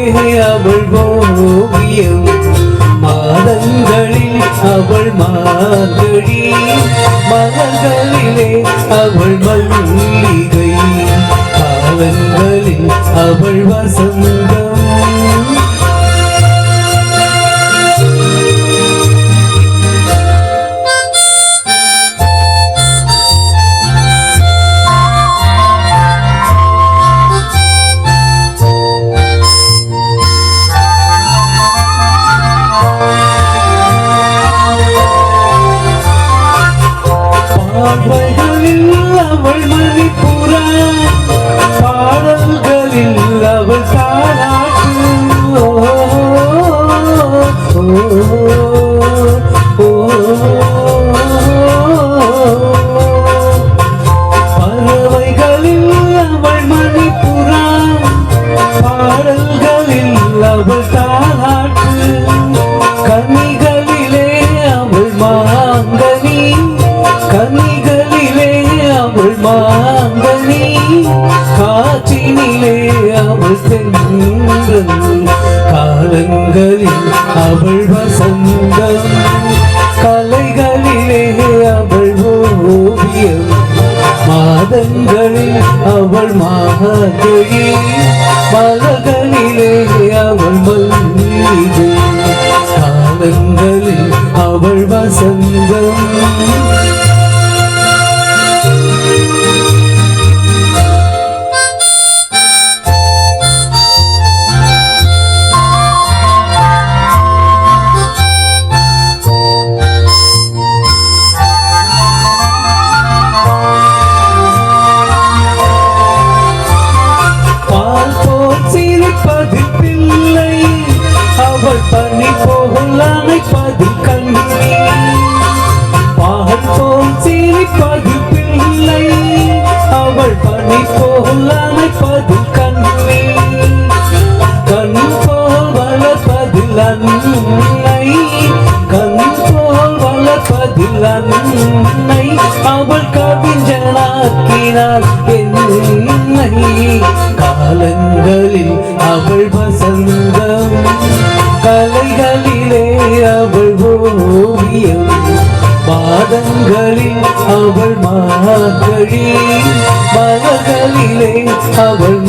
அவள் ஓவியம், மாதங்களில் அவள் மார்கழி, மலர்களிலே அவள் மல்லிகை, காலங்களில் அவள் வசந்தம். பாடல்களில் அவள் மணிப்புறா, பாடல்களில் அவள் தாலாட்டு, பறவைகளில் அவள் மணிப்புறா, பாடல்களில் அவள் தாலாட்டு, கனிகளிலே அவள் மாங்கனி, கனிகளிலே அவள் மாங்கனி, காற்றினிலே அவள் தென்றல், காலங்களில் அவள் வசந்தம், கலைகளிலே அவள் ஓவியம், மாதங்களில் அவள் மார்கழி, மலர்களிலே அவள் மல்லிகை, காலங்களில் அவள் வசந்தம். சிரிப்பதில் பிள்ளை, அவள் பனி போல் அணைப்பதில் கண்ணி, பால் போல் சிரிப்பதில் பிள்ளை, அவள் பனி போல் அணைப்பதில் கண்ணி, கண் போல் வளர்ப்பதில் அன்னை, கண் போல் வளர்ப்பதில் அன்னை, அவள் கவிஞனாக்கினாள் என்னை, காலங்களில் அவள் வசந்தம், கலைகளிலே அவள் ஓவியம், மாதங்களில் அவள் மார்கழி, மலர்களிலே அவள்